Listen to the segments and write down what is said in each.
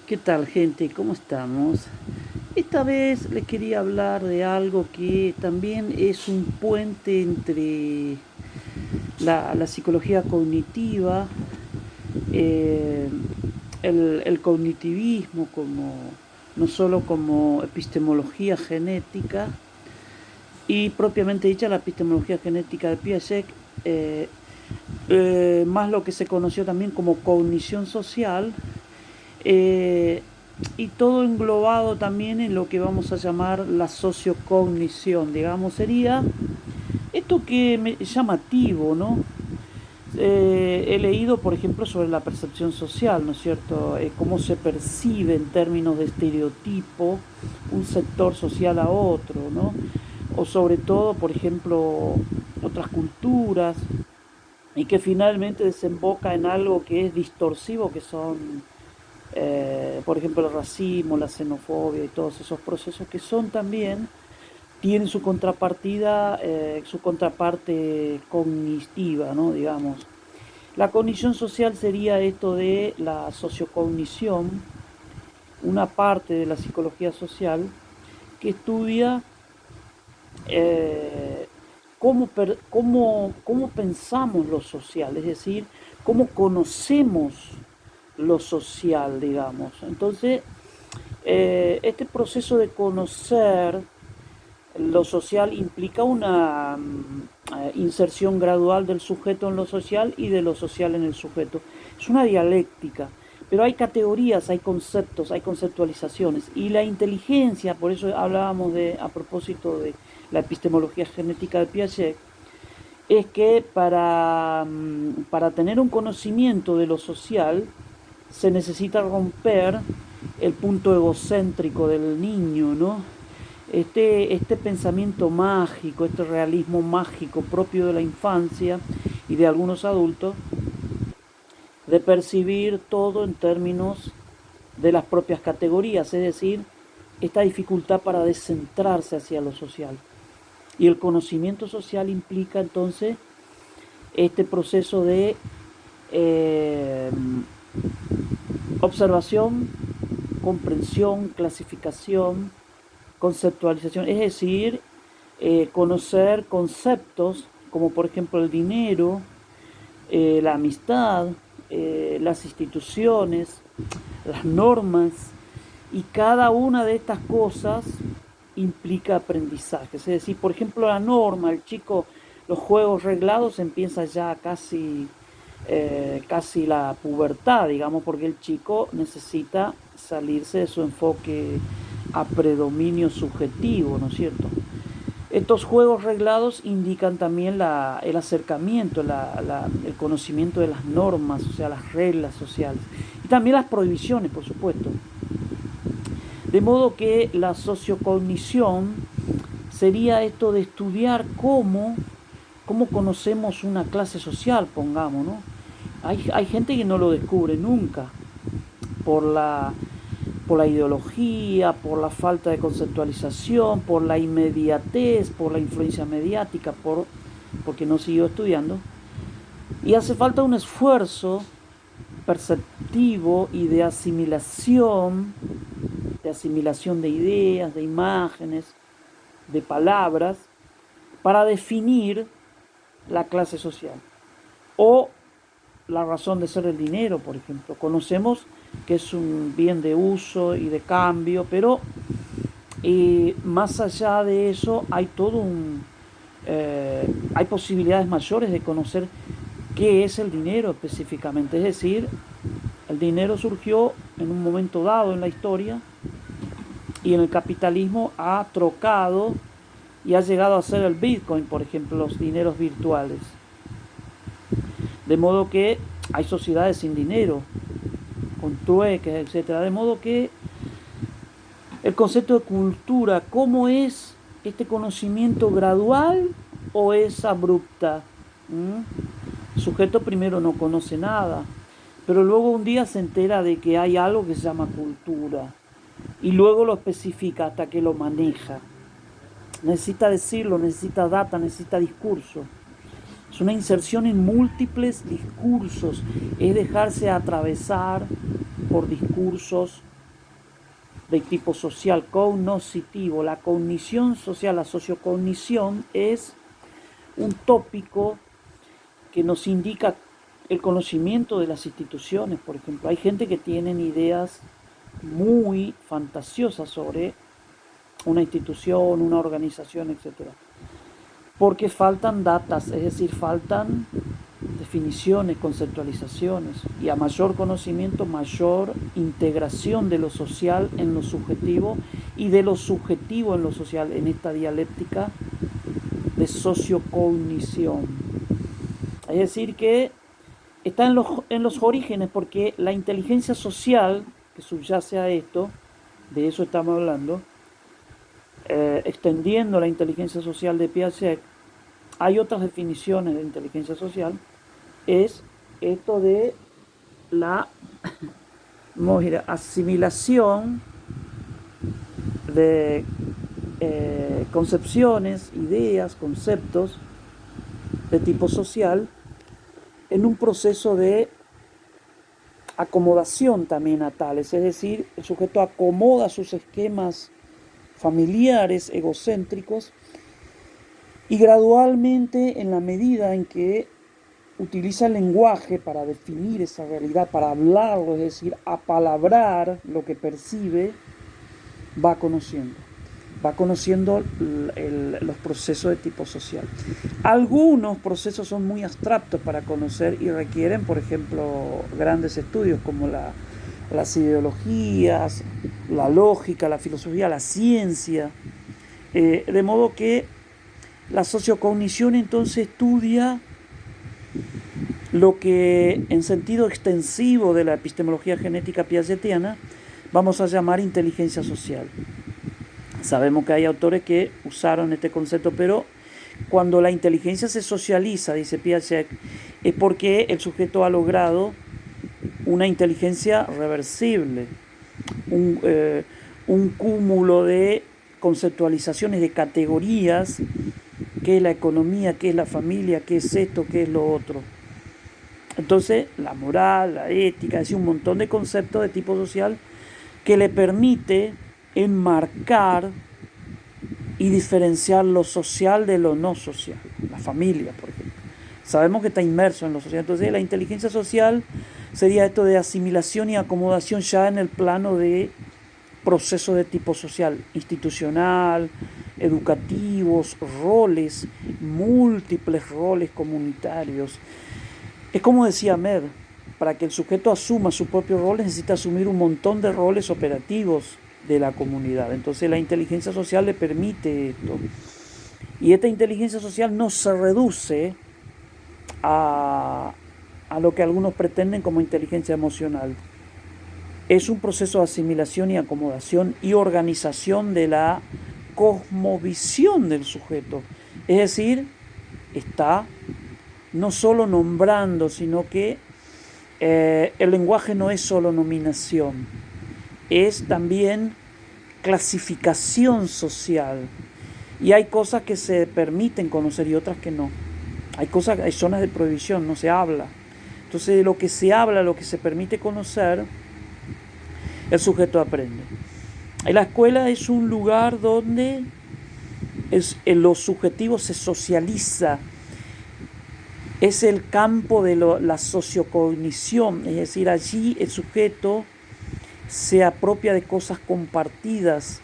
¿Qué tal, gente? ¿Cómo estamos? Esta vez les quería hablar de algo que también es un puente entre la psicología cognitiva, eh, el cognitivismo no solo como epistemología genética y propiamente dicha la epistemología genética de Piaget, eh, más lo que se conoció también como cognición social. Eh, y todo englobado también en lo que vamos a llamar la sociocognición, digamos, sería esto que me es llamativo, ¿no? He leído, por ejemplo, sobre la percepción social, ¿no es cierto? Cómo se percibe en términos de estereotipo un sector social a otro, ¿no? O sobre todo, por ejemplo, otras culturas, y que finalmente desemboca en algo que es distorsivo, que son por ejemplo, el racismo, la xenofobia y todos esos procesos que son también, tienen su contrapartida, su contraparte cognitiva, ¿no? Digamos. La cognición social sería esto de la sociocognición, una parte de la psicología social que estudia eh, cómo pensamos lo social, es decir, cómo conocemos lo social, digamos. Entonces, este proceso de conocer lo social implica una inserción gradual del sujeto en lo social y de lo social en el sujeto. Es una dialéctica, pero hay categorías, hay conceptos, hay conceptualizaciones. Y la inteligencia, por eso hablábamos a propósito de la epistemología genética de Piaget, es que para tener un conocimiento de lo social se necesita romper el punto egocéntrico del niño, ¿no? Este pensamiento mágico, este realismo mágico propio de la infancia y de algunos adultos, de percibir todo en términos de las propias categorías, es decir, esta dificultad para descentrarse hacia lo social. Y el conocimiento social implica entonces este proceso de eh, observación, comprensión, clasificación, conceptualización, es decir, conocer conceptos como por ejemplo el dinero, la amistad, las instituciones, las normas, y cada una de estas cosas implica aprendizaje. Es decir, por ejemplo, la norma, el chico, los juegos reglados empieza ya casi la pubertad, digamos, porque el chico necesita salirse de su enfoque a predominio subjetivo, ¿no es cierto? Estos juegos reglados indican también el acercamiento, el conocimiento de las normas, o sea, las reglas sociales. Y también las prohibiciones, por supuesto. De modo que la sociocognición sería esto de estudiar cómo conocemos una clase social, pongamos, ¿no? Hay gente que no lo descubre nunca por por la ideología, por la falta de conceptualización, por la inmediatez, por la influencia mediática, porque no siguió estudiando. Y hace falta un esfuerzo perceptivo y de asimilación de ideas, de imágenes, de palabras, para definir la clase social. O la razón de ser del dinero, por ejemplo. Conocemos que es un bien de uso y de cambio, pero más allá de eso hay hay posibilidades mayores de conocer qué es el dinero específicamente. Es decir, el dinero surgió en un momento dado en la historia y en el capitalismo ha trocado y ha llegado a ser el Bitcoin, por ejemplo, los dineros virtuales. De modo que hay sociedades sin dinero, con trueques, etcétera. De modo que el concepto de cultura, ¿cómo es este conocimiento gradual o es abrupta? El sujeto primero no conoce nada, pero luego un día se entera de que hay algo que se llama cultura y luego lo especifica hasta que lo maneja. Necesita decirlo, necesita data, necesita discurso. Es una inserción en múltiples discursos, es dejarse atravesar por discursos de tipo social cognoscitivo. La cognición social, la sociocognición, es un tópico que nos indica el conocimiento de las instituciones. Por ejemplo, hay gente que tiene ideas muy fantasiosas sobre una institución, una organización, etcétera, porque faltan datas, es decir, faltan definiciones, conceptualizaciones, y a mayor conocimiento, mayor integración de lo social en lo subjetivo y de lo subjetivo en lo social, en esta dialéctica de sociocognición. Es decir, que está en los orígenes, porque la inteligencia social que subyace a esto, de eso estamos hablando, extendiendo la inteligencia social de Piaget, hay otras definiciones de inteligencia social, es esto de la asimilación de concepciones, ideas, conceptos de tipo social en un proceso de acomodación también a tales, es decir, el sujeto acomoda sus esquemas familiares, egocéntricos, y gradualmente, en la medida en que utiliza el lenguaje para definir esa realidad, para hablarlo, es decir, apalabrar lo que percibe, va conociendo los procesos de tipo social. Algunos procesos son muy abstractos para conocer y requieren, por ejemplo, grandes estudios como las ideologías, la lógica, la filosofía, la ciencia, de modo que la sociocognición entonces estudia lo que en sentido extensivo de la epistemología genética piagetiana vamos a llamar inteligencia social. Sabemos que hay autores que usaron este concepto, pero cuando la inteligencia se socializa, dice Piaget, es porque el sujeto ha logrado una inteligencia reversible, un cúmulo de conceptualizaciones, de categorías, qué es la economía, qué es la familia, qué es esto, qué es lo otro. Entonces, la moral, la ética, es decir, un montón de conceptos de tipo social que le permite enmarcar y diferenciar lo social de lo no social. La familia, por ejemplo. Sabemos que está inmerso en lo social. Entonces, la inteligencia social sería esto de asimilación y acomodación ya en el plano de procesos de tipo social, institucional, educativos, roles, múltiples roles comunitarios. Es como decía Med, para que el sujeto asuma su propio rol necesita asumir un montón de roles operativos de la comunidad. Entonces la inteligencia social le permite esto. Y esta inteligencia social no se reduce a lo que algunos pretenden como inteligencia emocional. Es un proceso de asimilación y acomodación y organización de la cosmovisión del sujeto. Es decir, está no solo nombrando, sino que el lenguaje no es solo nominación, es también clasificación social. Y hay cosas que se permiten conocer y otras que no. Hay zonas de prohibición, no se habla. Entonces, de lo que se habla, lo que se permite conocer, el sujeto aprende. Y la escuela es un lugar donde lo subjetivo se socializa. Es el campo de la sociocognición, es decir, allí el sujeto se apropia de cosas compartidas,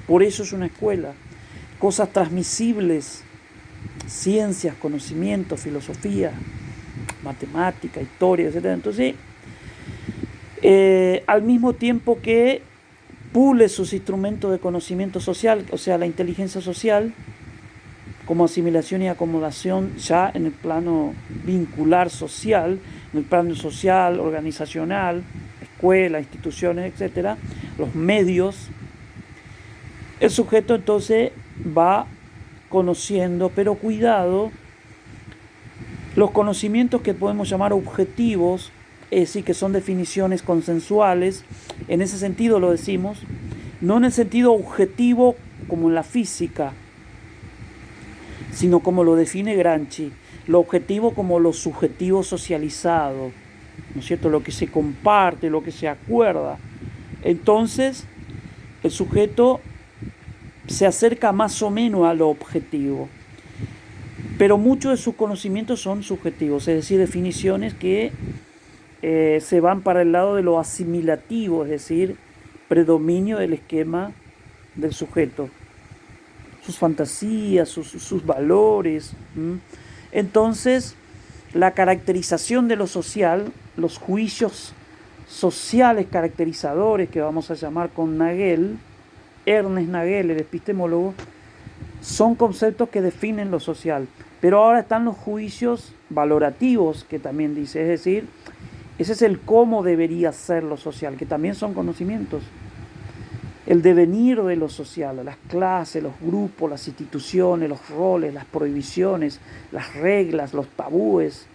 por eso es una escuela, cosas transmisibles, ciencias, conocimientos, filosofía, matemática, historia, etc. Entonces, al mismo tiempo que pule sus instrumentos de conocimiento social, o sea, la inteligencia social, como asimilación y acomodación ya en el plano vincular social, en el plano social, organizacional, escuela, instituciones, etcétera, los medios, el sujeto entonces va conociendo, pero cuidado, los conocimientos que podemos llamar objetivos, es decir, que son definiciones consensuales, en ese sentido lo decimos, no en el sentido objetivo como en la física, sino como lo define Gramsci, lo objetivo como lo subjetivo socializado, ¿no es cierto? Lo que se comparte, lo que se acuerda. Entonces, el sujeto se acerca más o menos a lo objetivo, pero muchos de sus conocimientos son subjetivos, es decir, definiciones que se van para el lado de lo asimilativo, es decir, predominio del esquema del sujeto, sus fantasías, sus valores. Entonces, la caracterización de lo social, los juicios sociales caracterizadores que vamos a llamar con Nagel, Ernest Nagel, el epistemólogo, son conceptos que definen lo social. Pero ahora están los juicios valorativos, que también dice, es decir, ese es el cómo debería ser lo social, que también son conocimientos. El devenir de lo social, las clases, los grupos, las instituciones, los roles, las prohibiciones, las reglas, los tabúes,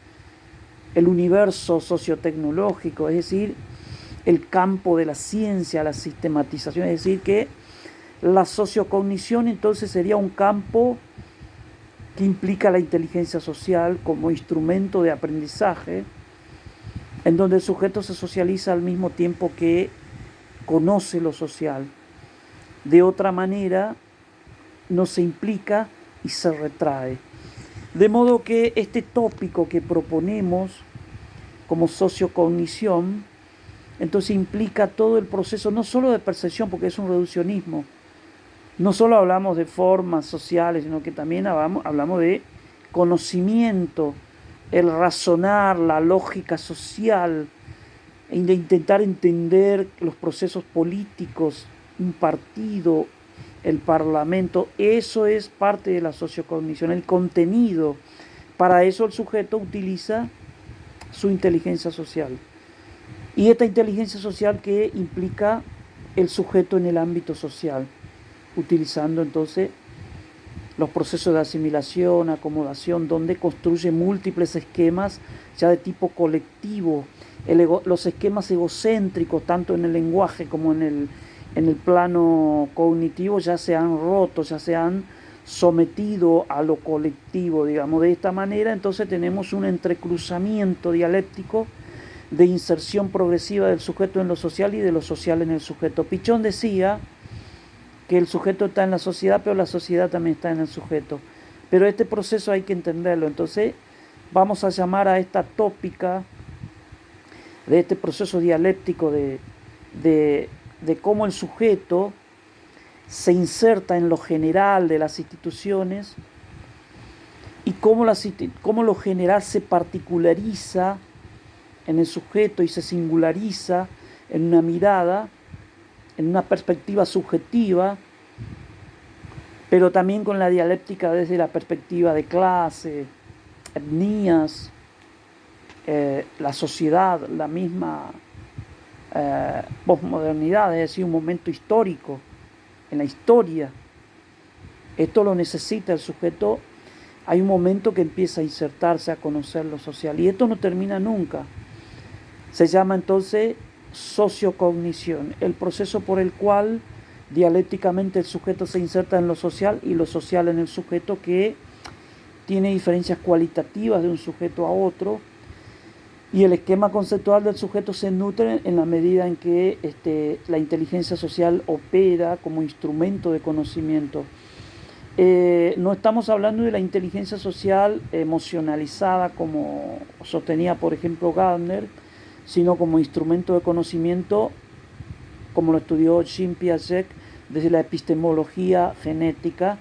el universo sociotecnológico, es decir, el campo de la ciencia, la sistematización, es decir, que la sociocognición entonces sería un campo que implica la inteligencia social como instrumento de aprendizaje, en donde el sujeto se socializa al mismo tiempo que conoce lo social. De otra manera, no se implica y se retrae. De modo que este tópico que proponemos como sociocognición, entonces implica todo el proceso, no solo de percepción, porque es un reduccionismo, no solo hablamos de formas sociales, sino que también hablamos de conocimiento, el razonar, la lógica social, de intentar entender los procesos políticos, un partido, el parlamento. Eso es parte de la sociocognición, el contenido. Para eso el sujeto utiliza su inteligencia social. Y esta inteligencia social que implica el sujeto en el ámbito social, utilizando entonces los procesos de asimilación, acomodación, donde construye múltiples esquemas ya de tipo colectivo, los esquemas egocéntricos, tanto en el lenguaje como en el plano cognitivo, ya se han roto, ya se han sometido a lo colectivo, digamos. De esta manera, entonces tenemos un entrecruzamiento dialéctico de inserción progresiva del sujeto en lo social y de lo social en el sujeto. Pichón decía que el sujeto está en la sociedad, pero la sociedad también está en el sujeto. Pero este proceso hay que entenderlo. Entonces, vamos a llamar a esta tópica de este proceso dialéctico de cómo el sujeto se inserta en lo general de las instituciones y cómo lo general se particulariza en el sujeto y se singulariza en una mirada, en una perspectiva subjetiva, pero también con la dialéctica desde la perspectiva de clase, etnias, la sociedad, la misma posmodernidad, es decir, un momento histórico en la historia. Esto lo necesita el sujeto. Hay un momento que empieza a insertarse, a conocer lo social, y esto no termina nunca. Se llama entonces sociocognición, el proceso por el cual dialécticamente el sujeto se inserta en lo social y lo social en el sujeto, que tiene diferencias cualitativas de un sujeto a otro, y el esquema conceptual del sujeto se nutre en la medida en que la inteligencia social opera como instrumento de conocimiento. No estamos hablando de la inteligencia social emocionalizada como sostenía por ejemplo Gardner, sino como instrumento de conocimiento, como lo estudió Jean Piaget desde la epistemología genética,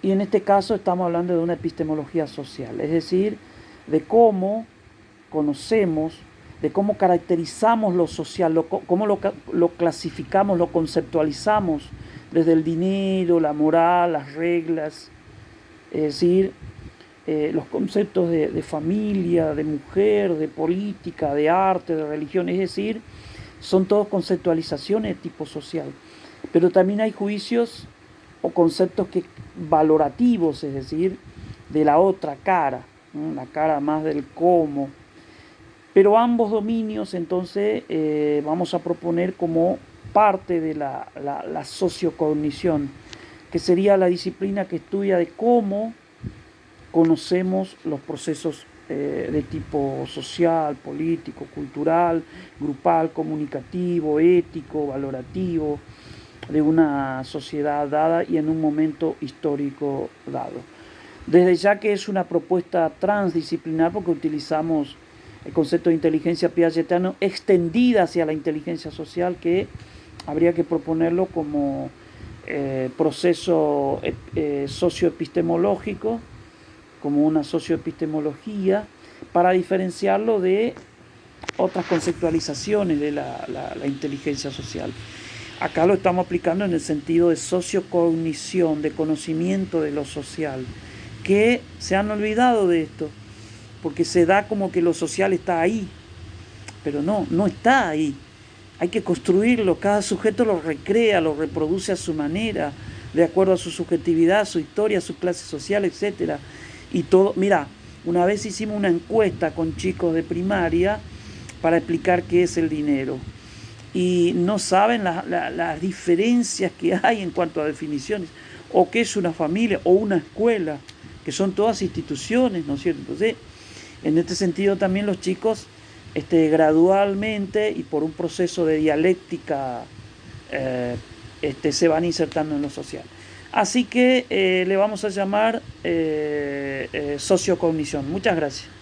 y en este caso estamos hablando de una epistemología social, es decir, de cómo conocemos, de cómo caracterizamos lo social, cómo lo clasificamos, lo conceptualizamos, desde el dinero, la moral, las reglas, es decir, los conceptos de familia, de mujer, de política, de arte, de religión, es decir, son todos conceptualizaciones de tipo social. Pero también hay juicios o conceptos valorativos, es decir, de la otra cara, ¿no? La cara más del cómo. Pero ambos dominios entonces vamos a proponer como parte de la sociocognición, que sería la disciplina que estudia de cómo conocemos los procesos de tipo social, político, cultural, grupal, comunicativo, ético, valorativo, de una sociedad dada y en un momento histórico dado. Desde ya que es una propuesta transdisciplinar porque utilizamos el concepto de inteligencia piagetiana extendida hacia la inteligencia social, que habría que proponerlo como proceso socioepistemológico, como una socioepistemología, para diferenciarlo de otras conceptualizaciones de la inteligencia social. Acá lo estamos aplicando en el sentido de sociocognición, de conocimiento de lo social, que se han olvidado de esto, porque se da como que lo social está ahí, pero no está ahí. Hay que construirlo, cada sujeto lo recrea, lo reproduce a su manera, de acuerdo a su subjetividad, a su historia, a su clase social, etc. Y todo, mira, una vez hicimos una encuesta con chicos de primaria para explicar qué es el dinero. Y no saben las diferencias que hay en cuanto a definiciones, o qué es una familia o una escuela, que son todas instituciones, ¿no es cierto? Entonces, en este sentido también los chicos gradualmente y por un proceso de dialéctica se van insertando en lo social. Así que le vamos a llamar sociocognición. Muchas gracias.